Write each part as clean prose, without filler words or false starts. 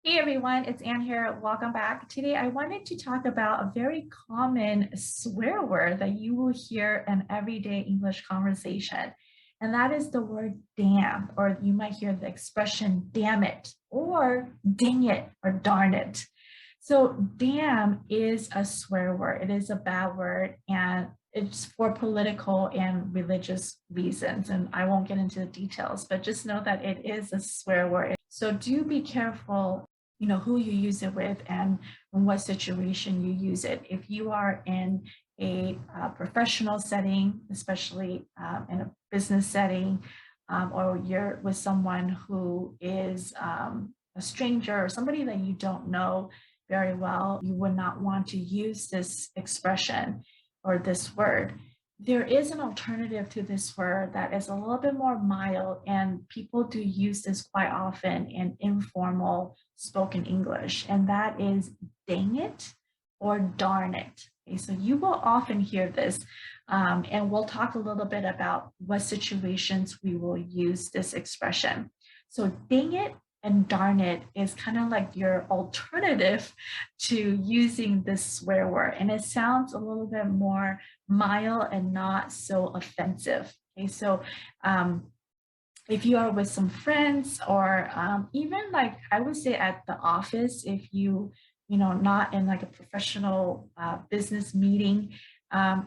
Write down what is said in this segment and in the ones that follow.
Hey everyone, it's Anne here. Welcome back. Today I wanted to talk about a very common swear word that you will hear in everyday English conversation. And that is the word damn, or you might hear the expression damn it, or dang it, or darn it. So damn is a swear word. It is a bad word and it's for political and religious reasons. And I won't get into the details, but just know that it is a swear word. So do be careful, who you use it with and in what situation you use it. If you are in a professional setting, especially in a business setting, or you're with someone who is a stranger or somebody that you don't know very well, you would not want to use this expression or this word. There is an alternative to this word that is a little bit more mild, and people do use this quite often in informal spoken English, and that is dang it or darn it. Okay, so you will often hear this, and we'll talk a little bit about what situations we will use this expression. So dang it and darn it is kind of like your alternative to using this swear word. And it sounds a little bit more mild and not so offensive. Okay, so if you are with some friends or even like I would say at the office, if not in like a professional business meeting,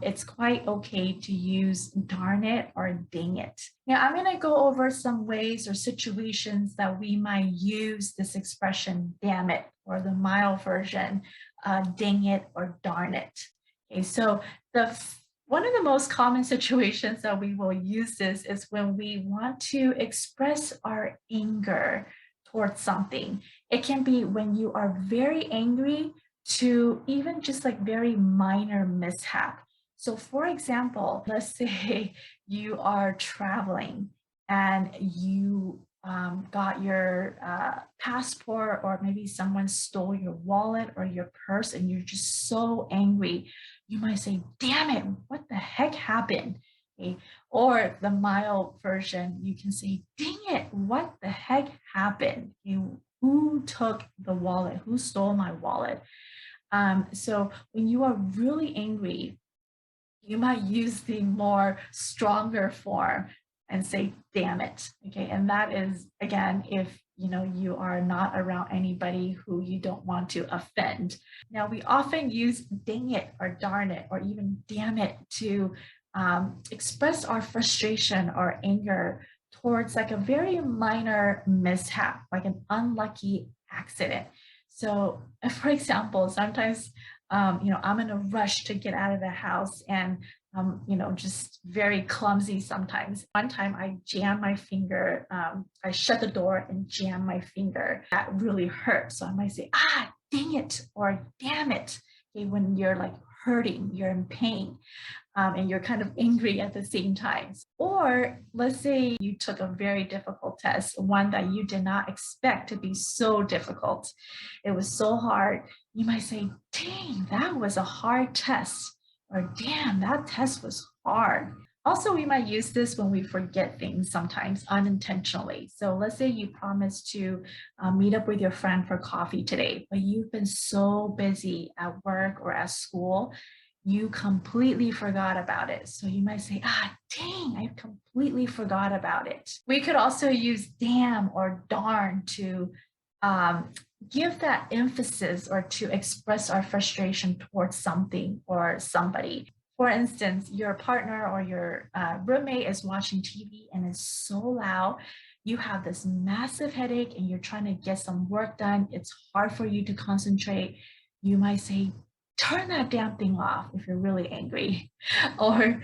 it's quite okay to use darn it or dang it. Now, I'm going to go over some ways or situations that we might use this expression, damn it, or the mild version, dang it or darn it. Okay, so one of the most common situations that we will use this is when we want to express our anger towards something. It can be when you are very angry to even just like very minor mishap. So for example, let's say you are traveling and you got your passport, or maybe someone stole your wallet or your purse and you're just so angry. You might say, damn it, what the heck happened? Okay. Or the mild version, you can say, dang it, what the heck happened? Who took the wallet? Who stole my wallet? So when you are really angry, you might use the more stronger form and say, damn it. Okay. And that is, again, if you are not around anybody who you don't want to offend. Now, we often use dang it or darn it or even damn it to express our frustration or anger towards like a very minor mishap, like an unlucky accident. So, for example, sometimes, I'm in a rush to get out of the house and just very clumsy sometimes. One time I jammed my finger, I shut the door and jammed my finger. That really hurt. So I might say, dang it, or damn it. Okay, when you're like hurting, you're in pain, and you're kind of angry at the same time. Or let's say you took a very difficult test, one that you did not expect to be so difficult. It was so hard. You might say, dang, that was a hard test. Or damn, that test was hard. Also, we might use this when we forget things sometimes unintentionally. So let's say you promised to meet up with your friend for coffee today, but you've been so busy at work or at school, you completely forgot about it. So you might say, dang, I completely forgot about it. We could also use damn or darn to give that emphasis or to express our frustration towards something or somebody. For instance, your partner or your roommate is watching TV and it's so loud. You have this massive headache and you're trying to get some work done. It's hard for you to concentrate. You might say, turn that damn thing off if you're really angry. Or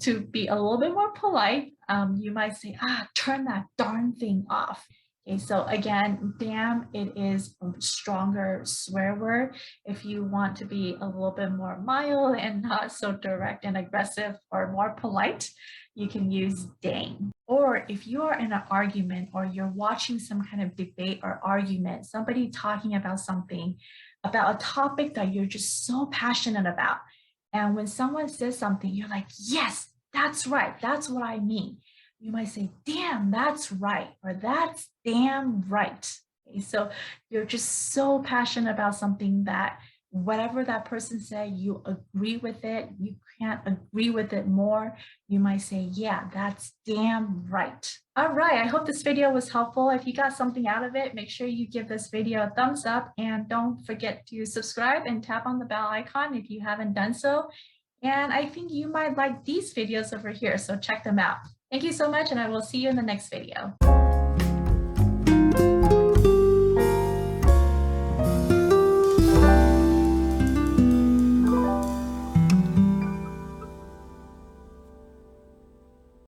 to be a little bit more polite, you might say, turn that darn thing off. Okay, so again, damn, it is a stronger swear word. If you want to be a little bit more mild and not so direct and aggressive or more polite, you can use dang. Or if you are in an argument or you're watching some kind of debate or argument, somebody talking about something, about a topic that you're just so passionate about. And when someone says something, you're like, yes, that's right. That's what I mean. You might say, damn, that's right, or that's damn right. Okay, so you're just so passionate about something that whatever that person said, you agree with it. You can't agree with it more. You might say, yeah, that's damn right. All right, I hope this video was helpful. If you got something out of it, make sure you give this video a thumbs up and don't forget to subscribe and tap on the bell icon if you haven't done so. And I think you might like these videos over here, so check them out. Thank you so much, and I will see you in the next video.